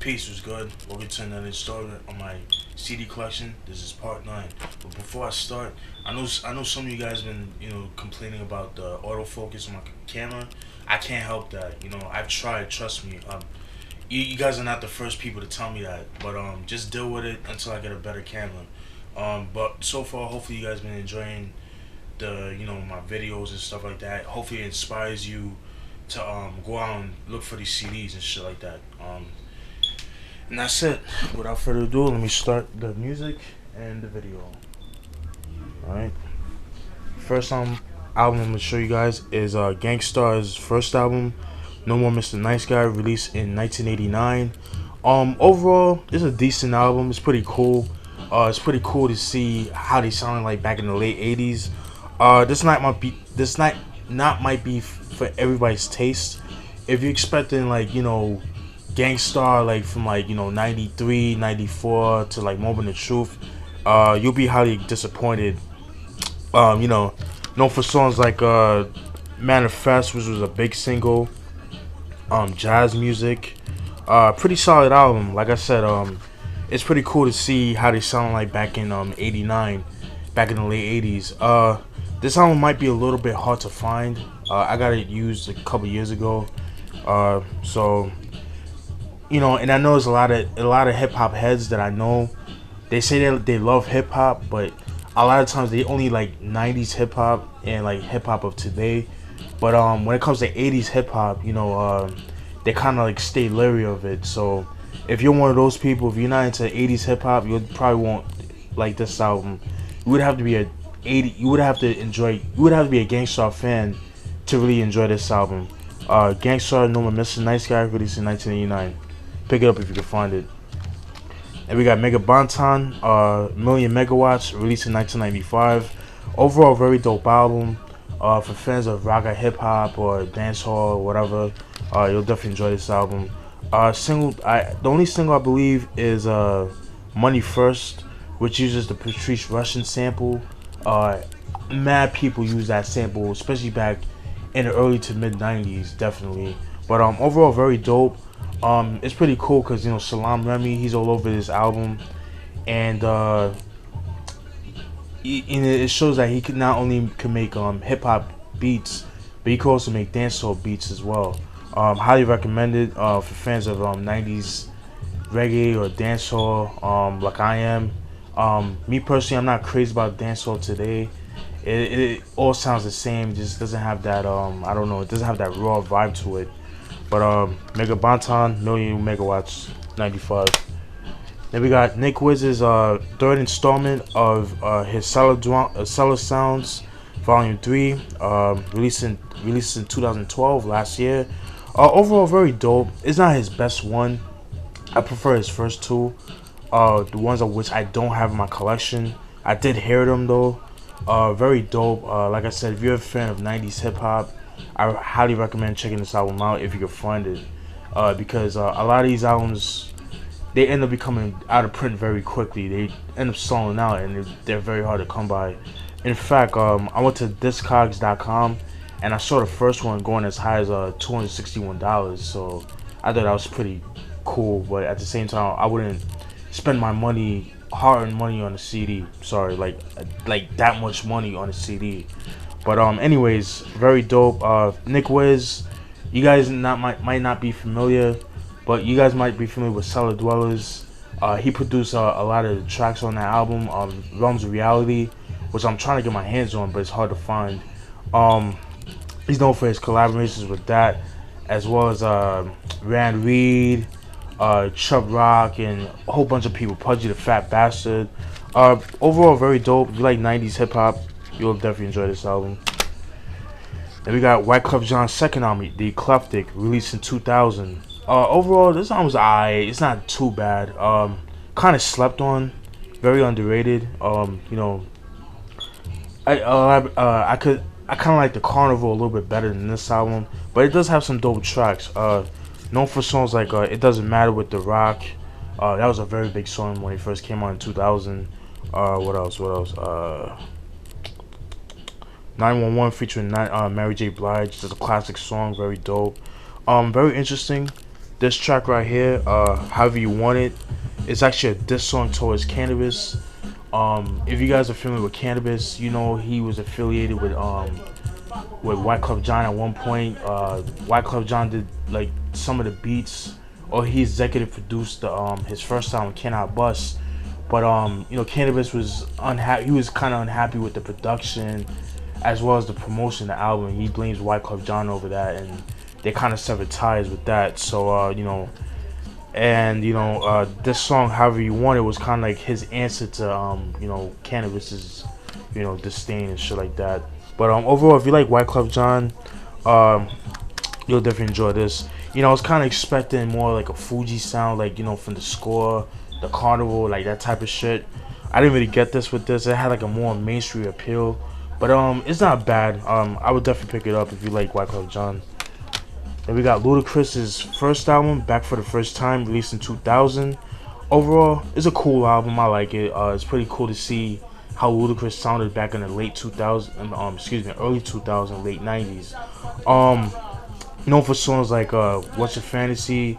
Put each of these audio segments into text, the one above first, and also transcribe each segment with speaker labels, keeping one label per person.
Speaker 1: Peace was good. Welcome to another installment on my CD collection. This is part 9. But before I start, I know some of you guys been complaining about the autofocus on my camera. I can't help that. I've tried. Trust me. You guys are not the first people to tell me that. But just deal with it until I get a better camera. But so far, hopefully you guys been enjoying the my videos and stuff like that. Hopefully it inspires you to go out and look for these CDs and shit like that. And that's it. Without further ado, let me start the music and the video. Alright. First album I'm gonna show you guys is Gangstar's first album, No More Mr. Nice Guy, released in 1989. Overall, it's a decent album. It's pretty cool. It's pretty cool to see how they sounded like back in the late 80s. This night might be for everybody's taste. If you're expecting Gangstar from 93, 94 to Moment of Truth, you'll be highly disappointed. Known for songs like Manifest, which was a big single, jazz music, pretty solid album. Like I said, it's pretty cool to see how they sound like back in 89, back in the late 80s. This album might be a little bit hard to find. I got it used a couple years ago, so and I know there's a lot of hip hop heads that I know. They say they love hip hop, but a lot of times they only like 90s hip hop and hip hop of today. But when it comes to 80s hip hop, they kind of stay leery of it. So if you're one of those people, if you're not into 80s hip hop, you probably won't like this album. You would have to be a Gangstar fan to really enjoy this album. Gangstar, No More Mr. Nice Guy, released in 1989. Pick it up if you can find it. And we got Banton, Million Megawatts, released in 1995. Overall, very dope album. For fans of rock or hip hop or dancehall or whatever, you'll definitely enjoy this album. The only single I believe is Money First, which uses the Patrice Russian sample. Mad people use that sample, especially back in the early to mid 90s, definitely. But overall, very dope. It's pretty cool because Salam Remy, he's all over this album, and it shows that he not only can make hip hop beats, but he can also make dancehall beats as well. Highly recommended for fans of 90s reggae or dancehall, like I am. Me personally, I'm not crazy about dancehall today. It all sounds the same, just doesn't have that I don't know, it doesn't have that raw vibe to it. But Mega Banton, Million Megawatts, 95. Then we got Nick Wiz's third installment of his Cellar Sounds, Volume 3, released in 2012, last year. Overall, very dope. It's not his best one. I prefer his first two, the ones of which I don't have in my collection. I did hear them though. Very dope. Like I said, if you're a fan of 90s hip hop, I highly recommend checking this album out if you can find it, because a lot of these albums, they end up becoming out of print very quickly. They end up selling out, and they're very hard to come by. In fact, I went to Discogs.com and I saw the first one going as high as $261. So I thought that was pretty cool, but at the same time, I wouldn't spend my money, hard-earned money, on a CD. Sorry, like that much money on a CD. But anyways, very dope. Nick Wiz, you guys might not be familiar, but you guys might be familiar with Cellar Dwellers. He produced a lot of the tracks on that album, Realms of Reality, which I'm trying to get my hands on, but it's hard to find. He's known for his collaborations with that, as well as Rand Reed, Chubb Rock, and a whole bunch of people. Pudgy the Fat Bastard. Overall, very dope. If you like 90s hip hop, you'll definitely enjoy this album. Then we got Wyclef Jean's second album, The Ecleftic, released in 2000. Overall, this album's alright. It's not too bad. Kind of slept on, very underrated. I kind of like the Carnival a little bit better than this album, but it does have some dope tracks. Known for songs like It Doesn't Matter with The Rock. That was a very big song when it first came out in 2000. What else? 911 featuring Mary J. Blige. It's a classic song, very dope. Very interesting. This track right here, However You Want It, it's actually a diss song towards Cannabis. If you guys are familiar with Cannabis, you know he was affiliated with Wyclef Jean at one point. Wyclef Jean did like some of the beats, or he executive produced his first album, Can I Bust. But you know, Cannabis was unhappy. He was kind of unhappy with the production, as well as the promotion of the album. He blames Wyclef Jean over that, and they kind of severed ties with that. So you know, and you know, this song, However You Want It, was kind of like his answer to you know, Cannabis's, you know, disdain and shit like that. But overall, if you like Wyclef Jean, you'll definitely enjoy this. You know, I was kind of expecting more like a Fuji sound, like, you know, from the score, the carnival, like that type of shit. I didn't really get this with this. It had like a more mainstream appeal, but it's not bad. I would definitely pick it up if you like Wyclef Jean. Then we got Ludacris's first album, Back for the First Time, released in 2000. Overall, it's a cool album. I like it. It's pretty cool to see how Ludacris sounded back in the late 2000s, early 2000s, late 90s. Known for songs like What's Your Fantasy,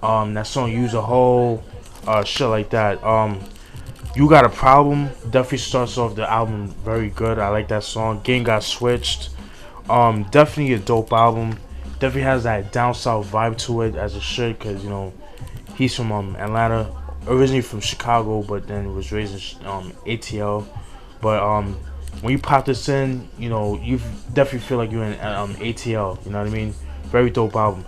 Speaker 1: that song Use a Hole, shit like that. You Got a Problem definitely starts off the album very good. I like that song. Game Got Switched. Definitely a dope album. Definitely has that down south vibe to it, as it should, because, you know, he's from Atlanta, originally from Chicago, but then was raised in ATL. But when you pop this in, you know, you definitely feel like you're in ATL. You know what I mean? Very dope album.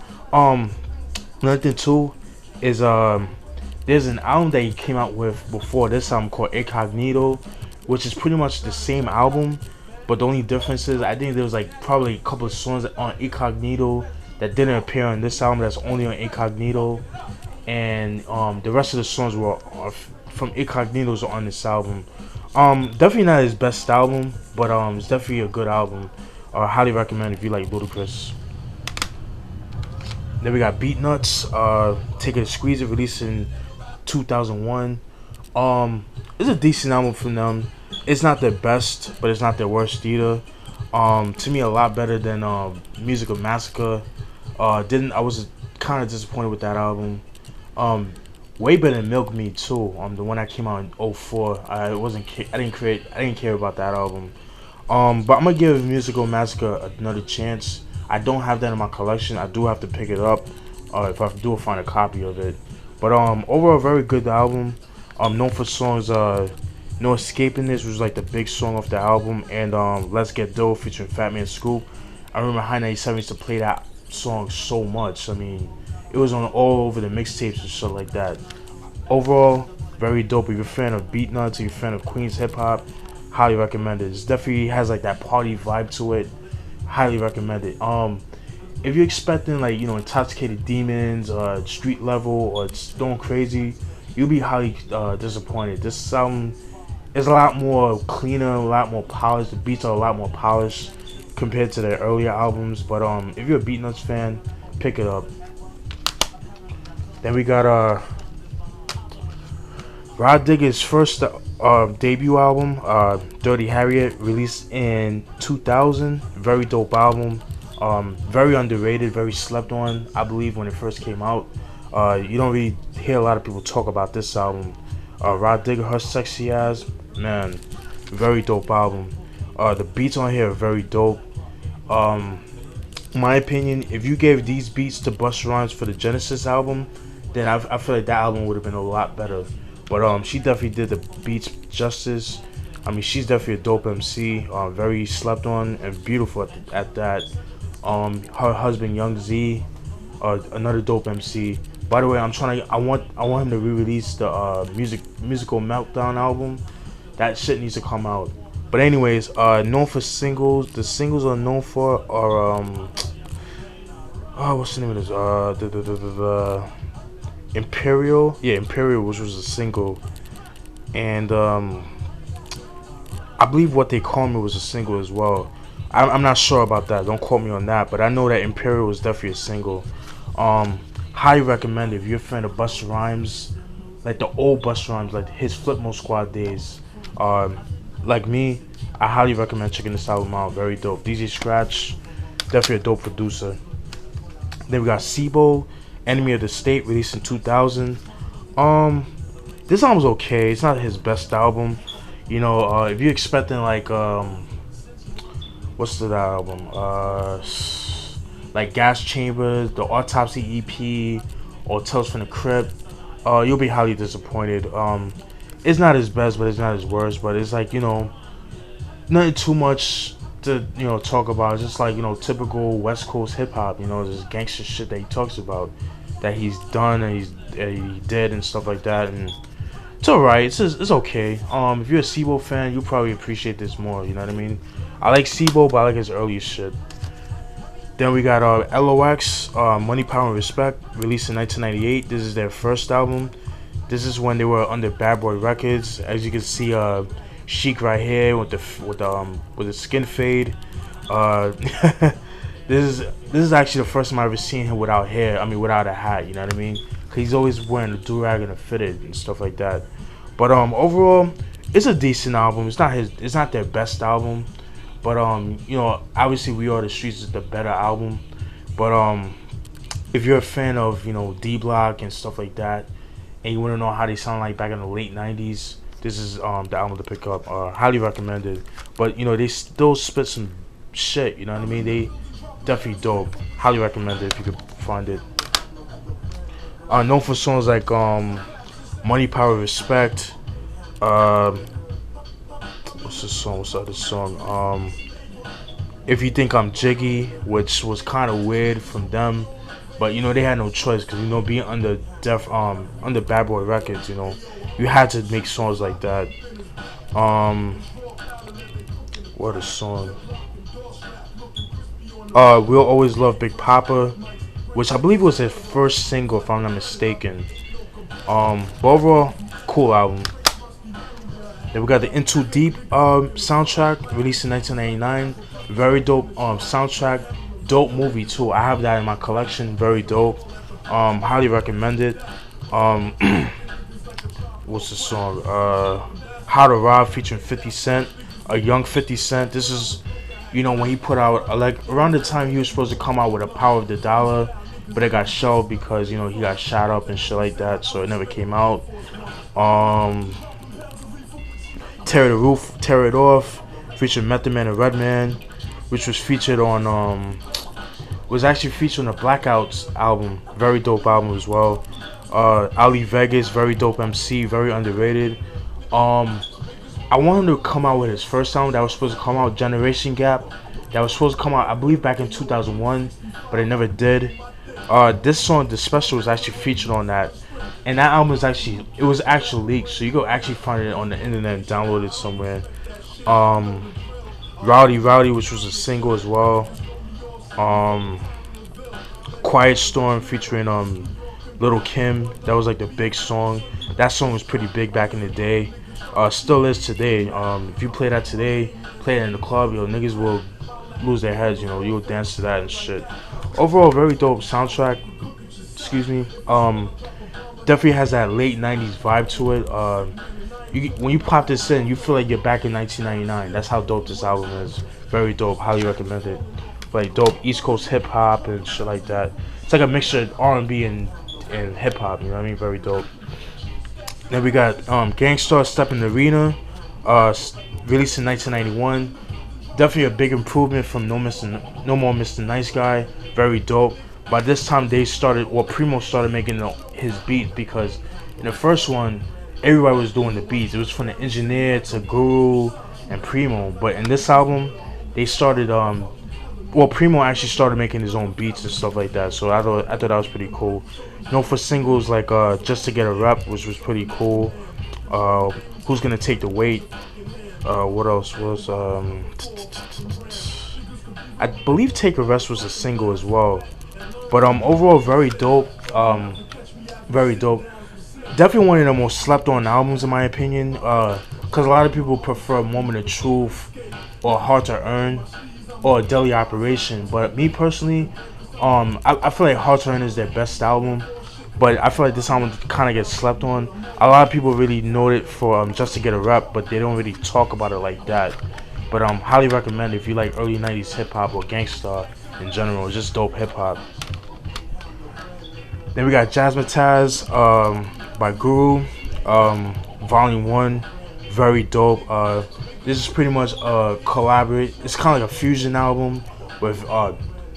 Speaker 1: Another thing too is there's an album that he came out with before this album called Incognito, which is pretty much the same album, but the only difference is I think there was like probably a couple of songs on Incognito that didn't appear on this album that's only on Incognito, and the rest of the songs were from Incognito's on this album. Definitely not his best album, but it's definitely a good album. Highly recommend if you like Ludacris. Then we got Beatnuts, Take It or Squeeze It, released in 2001. It's a decent album from them. It's not their best, but it's not their worst either. To me, a lot better than Musical Massacre. I was kind of disappointed with that album. Way better than Milk Me too. The one that came out in 2004. I didn't care about that album. But I'm gonna give Musical Massacre another chance. I don't have that in my collection. I do have to pick it up if I do find a copy of it. But overall, very good album. Known for songs No Escaping This was like the big song off the album, and Let's Get Dough featuring Fat Man Scoop. I remember High 97 used to play that song so much. I mean, it was on all over the mixtapes and shit like that. Overall, very dope. If you're a fan of Beatnuts, if you're a fan of Queens hip hop, highly recommend it. It definitely has like that party vibe to it. Highly recommend it. If you're expecting like, you know, Intoxicated Demons, Street Level, or Stone Crazy, you'll be highly disappointed. This album is a lot more cleaner, a lot more polished. The beats are a lot more polished compared to their earlier albums. But if you're a Beatnuts fan, pick it up. Then we got Rod Digga's first debut album, Dirty Harriet, released in 2000. Very dope album. Very underrated, very slept on, I believe, when it first came out. You don't really hear a lot of people talk about this album. Rod Digga, Her Sexy Ass, man, very dope album. The beats on here are very dope. In my opinion, if you gave these beats to Busta Rhymes for the Genesis album, then I feel like that album would have been a lot better. But she definitely did the beats justice. I mean, she's definitely a dope MC. Very slept on and beautiful at that. Her husband Young Z, another dope MC. By the way, I want him to re-release the Musical Meltdown album. That shit needs to come out. But anyways, known for singles. The singles are known for are what's the name of this? The Imperial. Yeah, Imperial, which was a single, and I believe What They Call Me was a single as well. I'm not sure about that. Don't quote me on that. But I know that Imperial was definitely a single. Highly recommend it if you're a fan of Busta Rhymes, like the old Busta Rhymes, like his Flipmo Squad days. Like me, I highly recommend checking this album out. Very dope. DJ Scratch, definitely a dope producer. Then we got Sibo Enemy of the State, released in 2000. This album's okay. It's not his best album. You know, if you're expecting like what's the album? Like Gas Chambers, the Autopsy EP, or Tales from the Crypt, you'll be highly disappointed. It's not his best, but it's not his worst. But it's like, you know, nothing too much to, you know, talk about. It's just like, you know, typical West Coast hip hop. You know, this gangster shit that he talks about, that he's done and he did and stuff like that. And it's alright. It's okay. If you're a Sibo fan, you'll probably appreciate this more. You know what I mean? I like Sibo, but I like his earlier shit. Then we got L.O.X, Money, Power, and Respect, released in 1998. This is their first album. This is when they were under Bad Boy Records. As you can see, Chic right here with the skin fade. This is actually the first time I've ever seen him without hair. I mean, without a hat. You know what I mean? Cause he's always wearing a do-rag and a fitted and stuff like that. But overall, it's a decent album. It's not their best album. But you know, obviously We Are the Streets is the better album. But if you're a fan of, you know, D Block and stuff like that, and you want to know how they sound like back in the late 90s, this is the album to pick up. Highly recommended. But you know, they still spit some shit, you know what I mean? They definitely dope. Highly recommended if you could find it. Known for songs like Money, Power, Respect. What's this song? What's the other song? If You Think I'm Jiggy, which was kind of weird from them, but you know, they had no choice, because you know, being under Bad Boy Records, you know, you had to make songs like that. What a song. We'll Always Love Big Papa, which I believe was his first single, if I'm not mistaken. But overall, cool album. Then we got the Into Deep soundtrack, released in 1999. Very dope soundtrack. Dope movie too. I have that in my collection. Very dope. Highly recommend it. What's the song? How to Rob featuring 50 Cent. A young 50 Cent. This is, you know, when he put out, like around the time he was supposed to come out with A Power of the Dollar, but it got shelved because, you know, he got shot up and shit like that, so it never came out. Tear It Off, featuring Method Man and Redman, which was featured on was actually featured on the Blackouts album. Very dope album as well. Ali Vegas, very dope MC, very underrated. I wanted to come out with his first album that was supposed to come out, Generation Gap. That was supposed to come out, I believe, back in 2001, but it never did. This song, The Special, was actually featured on that. And that album was actually leaked, so you go actually find it on the internet and download it somewhere. Rowdy, which was a single as well. Quiet Storm featuring Little Kim, that was like the big song. That song was pretty big back in the day. Still is today. If you play that today, play it in the club, yo, niggas will lose their heads, you know, you'll dance to that and shit. Overall, very dope soundtrack. Excuse me. Definitely has that late 90s vibe to it. When you pop this in, you feel like you're back in 1999. That's how dope this album is. Very dope. Highly recommend it. Like dope East Coast hip hop and shit like that. It's like a mixture of R&B and hip hop. You know what I mean? Very dope. Then we got Gangstar Step in the Arena, released in 1991. Definitely a big improvement from No More Mr. Nice Guy. Very dope. By this time, Primo started making his beats, because in the first one, everybody was doing the beats. It was from the engineer to Guru and Primo. But in this album, they started, Primo actually started making his own beats and stuff like that. So I thought that was pretty cool. You know, for singles like Just to Get a Rep, which was pretty cool. Who's Gonna Take the Weight? What else was, I believe Take a Rest was a single as well. But overall, very dope. Very dope. Definitely one of the most slept on albums in my opinion. Because a lot of people prefer Moment of Truth or Hard to Earn or Daily Operation. But me personally, I feel like Hard to Earn is their best album. But I feel like this album kind of gets slept on. A lot of people really know it for Just to Get a Rep, but they don't really talk about it like that. But highly recommend it if you like early 90s hip hop or Gangstar in general. It's just dope hip hop. Then we got Jazmatazz by Guru, Volume 1, very dope. This is pretty much a collaborate. It's kind of like a fusion album with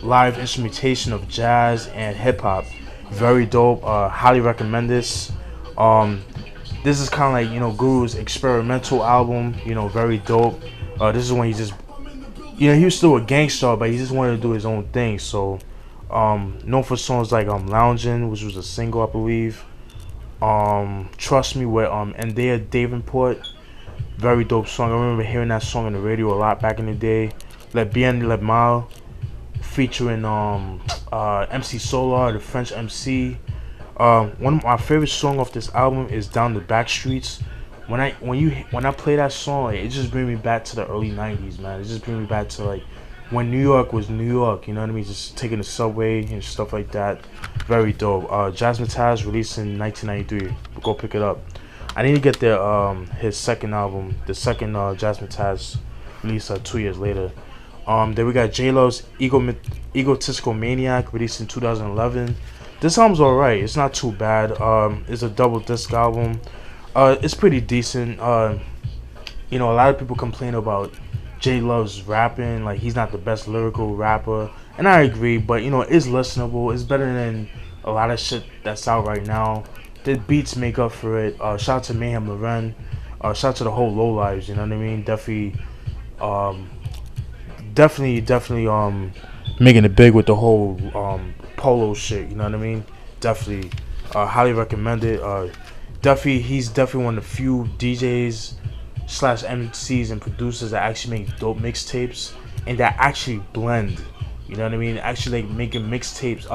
Speaker 1: live instrumentation of jazz and hip hop. Very dope. Highly recommend this. This is kind of like, you know, Guru's experimental album. You know, very dope. This is when he just, you know, he was still a Gangstar, but he just wanted to do his own thing. So, known for songs like Loungin', which was a single, I believe. Trust Me with and they Davenport. Very dope song. I remember hearing that song on the radio a lot back in the day. Le Bien Le Mal, featuring MC Solar, the French MC. One of my favorite songs off this album is Down the Back Streets. When I play that song, like, it just brings me back to the early 90s, man. It just brings me back to like when New York was New York, you know what I mean? Just taking the subway and stuff like that. Very dope. Jazmatazz released in 1993. Go pick it up. I need to get his second album, the second Jazmatazz released 2 years later. Then we got J-Lo's Egotistical Maniac released in 2011. This album's alright. It's not too bad. It's a double disc album. It's pretty decent. You know, a lot of people complain about J-Lo's rapping, like he's not the best lyrical rapper, and I agree. But you know, it's listenable. It's better than a lot of shit that's out right now. The beats make up for it. Shout out to Mayhem Loren. Shout out to the whole Low Lives. You know what I mean? Definitely making it big with the whole polo shit. You know what I mean? Definitely highly recommend it. He's definitely one of the few DJs / MCs and producers that actually make dope mixtapes and that actually blend. You know what I mean? Actually like making mixtapes.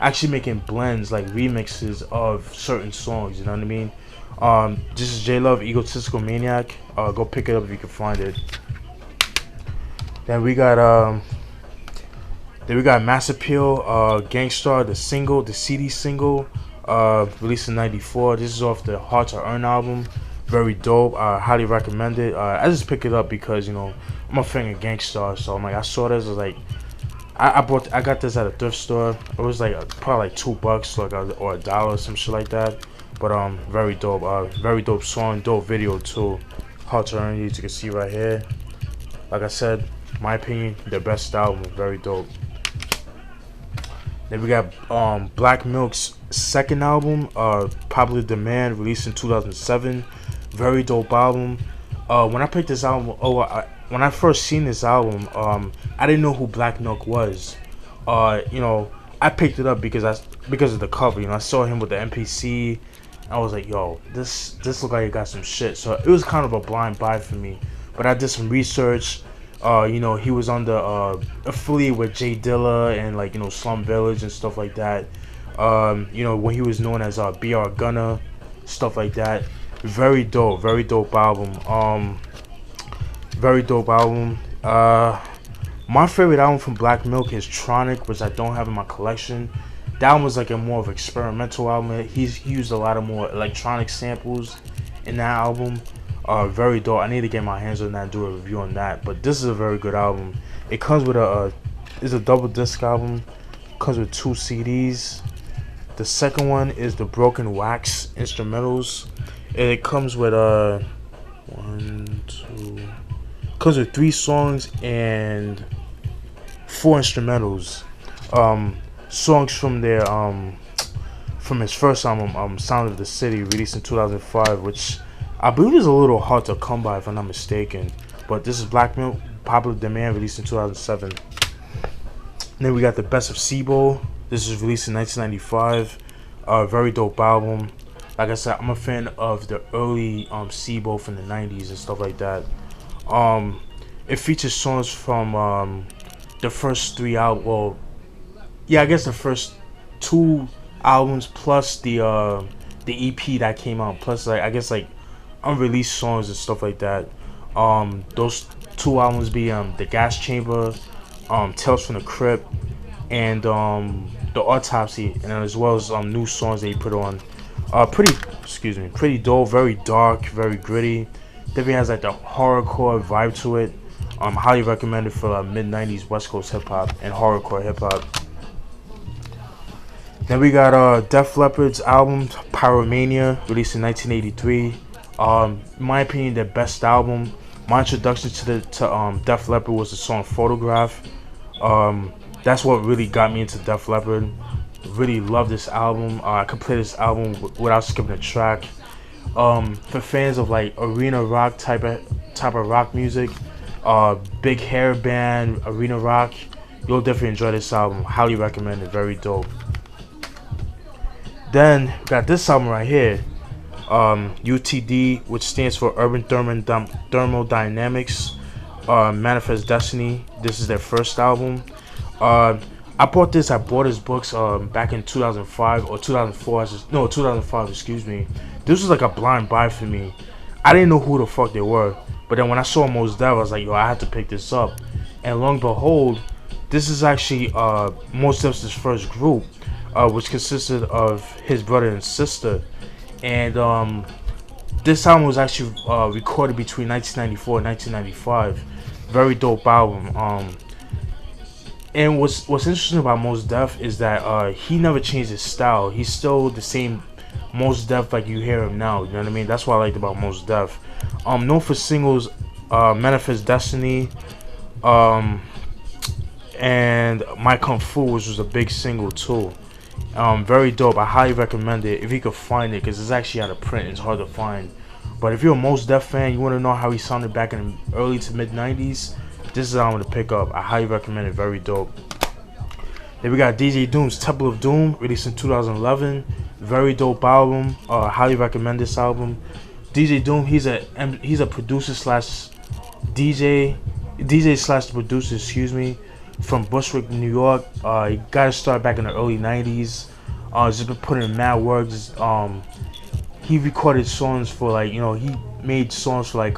Speaker 1: Actually making blends, like remixes of certain songs, you know what I mean? This is J-Love, Egotistical Maniac. Go pick it up if you can find it. Then we got Mass Appeal, Gangstar, the single, the CD single, released in '94. This is off the Hard to Earn album. Very dope. Highly recommend it. I just picked it up because, you know, I'm a fan of Gangstar, so I'm like, I saw this, I was like, I got this at a thrift store. It was like probably like $2, like or $1 or some shit like that. But very dope. Very dope song, dope video too. Hard to Earn, you can see right here. Like I said, my opinion, the best album. Very dope. Then we got Black Milk's second album, Popular Demand, released in 2007. Very dope album. When I picked this album, when I first seen this album, I didn't know who Black Milk was. You know, I picked it up because of the cover. You know, I saw him with the MPC. I was like, yo, this look like it got some shit. So it was kind of a blind buy for me. But I did some research. You know, he was on the affiliate with Jay Dilla and like, you know, Slum Village and stuff like that. You know, when he was known as BR Gunner, stuff like that. Very dope album. Very dope album. My favorite album from Black Milk is Tronic, which I don't have in my collection. That one was like a more of experimental album. He used a lot of more electronic samples in that album. Very dope. I need to get my hands on that and do a review on that. But this is a very good album. It comes with it's a double disc album. Comes with 2 CDs. The second one is the Broken Wax instrumentals. It comes with comes with 3 songs and 4 instrumentals. Songs from their from his first album, Sound of the City, released in 2005, which I believe is a little hard to come by if I'm not mistaken. But this is Black Milk, Popular Demand, released in 2007. And then we got the Best of Sibo. This was released in 1995. Very dope album. Like I said, I'm a fan of the early Sibo from the 90s and stuff like that. It features songs from the first 3 albums. Well, yeah, I guess the first 2 albums plus the EP that came out, plus like I guess like unreleased songs and stuff like that. Those 2 albums be The Gas Chamber, Tales from the Crypt, and The Autopsy, and as well as new songs that he put on. Pretty dope, very dark, very gritty. Definitely has like the horrorcore vibe to it. Highly recommended for mid-90s West Coast hip hop and horrorcore hip hop. Then we got Def Leppard's album Pyromania, released in 1983. In my opinion, their best album. My introduction to Def Leppard was the song Photograph. That's what really got me into Def Leppard. Really love this album. I could play this album without skipping a track. For fans of like arena rock type of rock music, big hair band, arena rock, you'll definitely enjoy this album. Highly recommend it. Very dope. Then we got this album right here, UTD, which stands for Urban Thermodynamics, Manifest Destiny. This is their first album. I bought his books back in 2005 or 2004. 2005. Excuse me. This was like a blind buy for me. I didn't know who the fuck they were, but then when I saw Mos Def, I was like, yo, I had to pick this up. And lo and behold, this is actually Mos Def's first group, which consisted of his brother and sister. And this album was actually recorded between 1994 and 1995. Very dope album. And what's interesting about Mos Def is that he never changed his style. He's still the same Mos Def like you hear him now. You know what I mean? That's what I liked about Mos Def. Known for singles Manifest Destiny, and My Kung Fu, which was a big single too. Very dope. I highly recommend it if you could find it, because it's actually out of print. It's hard to find. But if you're a Mos Def fan, you want to know how he sounded back in the early to mid 90s, this is how I'm to pick up. I highly recommend it. Very dope. Then we got DJ Doom's Temple of Doom, released in 2011. Very dope album. Highly recommend this album. DJ Doom, he's a producer slash DJ slash producer, excuse me, from Bushwick, New York. He got his start back in the early 90s. Just been putting in mad work. He recorded songs for like, you know, he made songs for like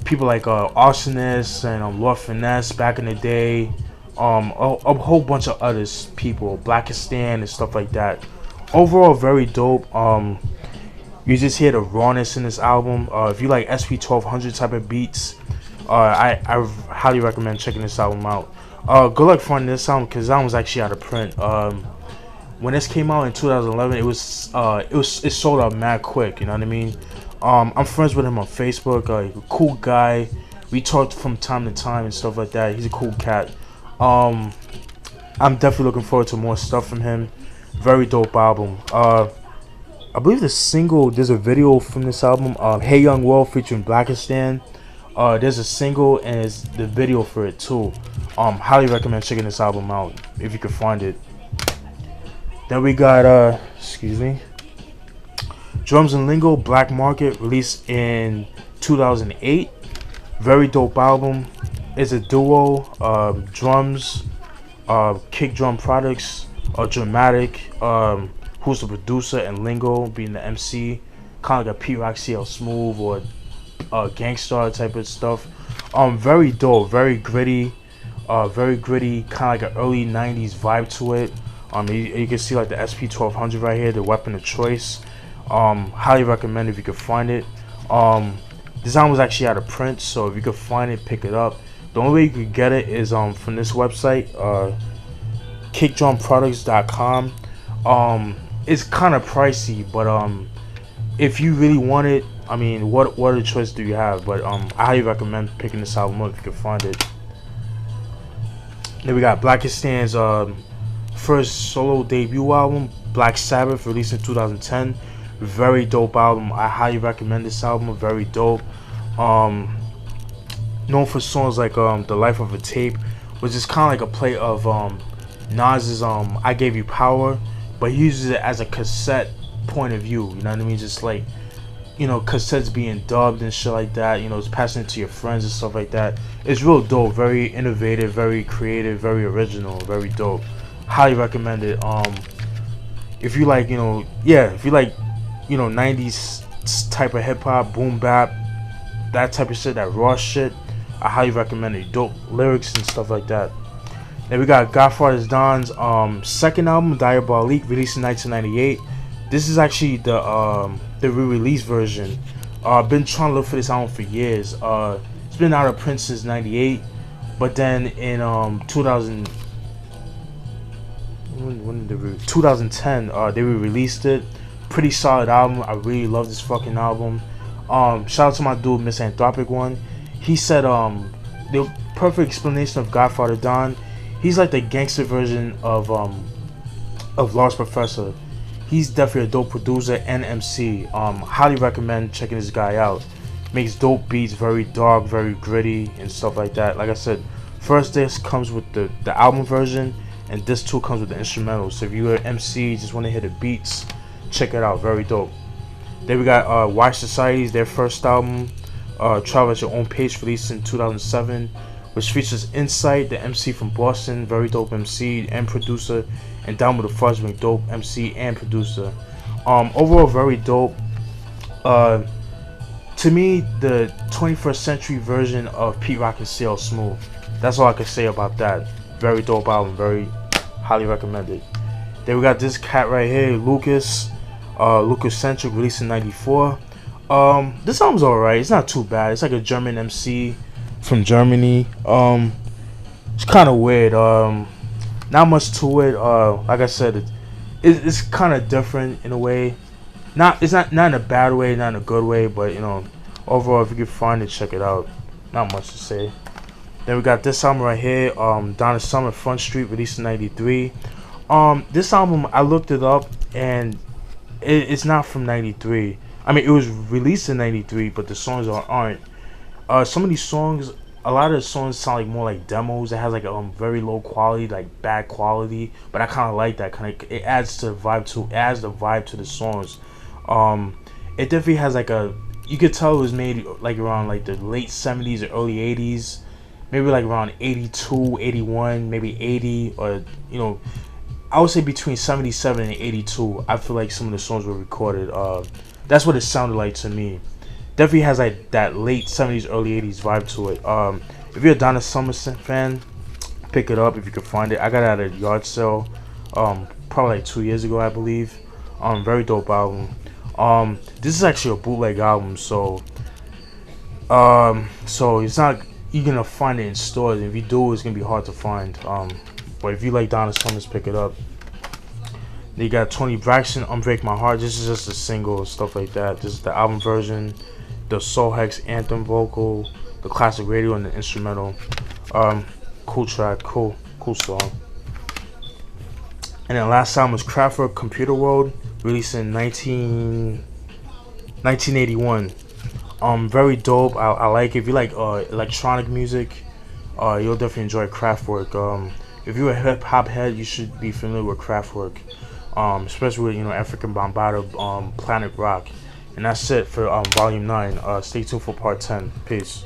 Speaker 1: people like Arsonist and Lord Finesse back in the day. A whole bunch of others people, Blackistan and stuff like that. Overall, very dope. You just hear the rawness in this album. If you like SP1200 type of beats, I highly recommend checking this album out. Good luck finding this album, because this album was actually out of print. When this came out in 2011, it sold out mad quick. You know what I mean? I'm friends with him on Facebook. A cool guy. We talked from time to time and stuff like that. He's a cool cat. I'm definitely looking forward to more stuff from him. Very dope album. I believe there's a video from this album, Hey Young World, featuring Blackistan. There's a single and it's the video for it too. Highly recommend checking this album out if you can find it. Then we got Drums and Lingo, Black Market, released in 2008. Very dope album. It's a duo, drums, kick drum products, Dramatic, who's the producer, and Lingo being the MC, kind of like a P-Rock CL Smooth or Gangstar type of stuff. Very dope, very gritty, kind of like an early 90s vibe to it. You can see like the SP1200 right here, the weapon of choice. Highly recommend if you could find it. This album was actually out of print, so if you could find it, pick it up. The only way you could get it is from this website, kickdrumproducts.com. It's kind of pricey, but if you really want it, I mean, what other choice do you have? But I highly recommend picking this album up if you can find it. Then we got Blackistan's first solo debut album, Black Sabbath, released in 2010. Very dope album. I highly recommend this album. Very dope. Known for songs like The Life of a Tape, which is kind of like a play of Nas's I Gave You Power, but he uses it as a cassette point of view. You know what I mean? Just like, you know, cassettes being dubbed and shit like that. You know, it's passing it to your friends and stuff like that. It's real dope. Very innovative, very creative, very original, very dope. Highly recommend it. If you like, if you like, 90s type of hip hop, boom bap, that type of shit, that raw shit, I highly recommend it. Dope lyrics and stuff like that. Then we got Godfather Don's second album, Diabolique, released in 1998. This is actually the re-release version. I've been trying to look for this album for years. It's been out of print since '98, but then in 2000. when did they 2010. They re-released it. Pretty solid album. I really love this fucking album. Shout out to my dude Misanthropic One. He said the perfect explanation of Godfather Don. He's like the gangster version of Lost Professor. He's definitely a dope producer and MC. Highly recommend checking this guy out. Makes dope beats, very dark, very gritty, and stuff like that. Like I said, first disc comes with the album version, and this too comes with the instrumental. So if you're an MC, just want to hear the beats, check it out. Very dope. Then we got Watch Society's their first album, Travel at Your Own Pace, released in 2007, which features Insight, the MC from Boston, very dope MC and producer, and Down with the Fuzz, being dope MC and producer. Overall, very dope. To me, the 21st century version of Pete Rock and CL Smooth. That's all I can say about that. Very dope album, very highly recommended. Then we got this cat right here, Lucas Centric, released in '94. This album's alright. It's not too bad. It's like a German MC from Germany. It's kind of weird. Not much to it. Like I said, it's kind of different in a way. It's not in a bad way, not in a good way, but you know, overall, if you can find it, check it out. Not much to say. Then we got this album right here, Donna Summer, Front Street, released in '93. This album, I looked it up, and it's not from '93. I mean, it was released in '93, but the songs aren't. Some of these songs, a lot of the songs sound like more like demos. It has like a very low quality, like bad quality, but I kind of like that. It adds to the vibe to the songs. It definitely has like you could tell it was made like around like the late 70s or early 80s, maybe like around 82, 81, maybe 80, or you know, I would say between 77 and 82. I feel like some of the songs were recorded. That's what it sounded like to me. Definitely has like that late 70s, early 80s vibe to it. If you're a Donna Summer fan, pick it up if you can find it. I got it at a yard sale, probably like 2 years ago, I believe. Very dope album. This is actually a bootleg album, so it's not, you're gonna find it in stores. If you do, it's gonna be hard to find. But if you like Donna Summers, pick it up. Then you got Tony Braxton, Unbreak My Heart. This is just a single, stuff like that. This is the album version, the Soul Hex anthem vocal, the classic radio, and the instrumental. Cool track, cool song. And then last album was Kraftwerk, Computer World, released in 1981. Very dope. I like it. If you like electronic music, you'll definitely enjoy Kraftwerk. If you're a hip hop head, you should be familiar with Kraftwerk, especially with, you know, African Bambaataa, Planet Rock. And that's it for Volume 9. Stay tuned for Part 10. Peace.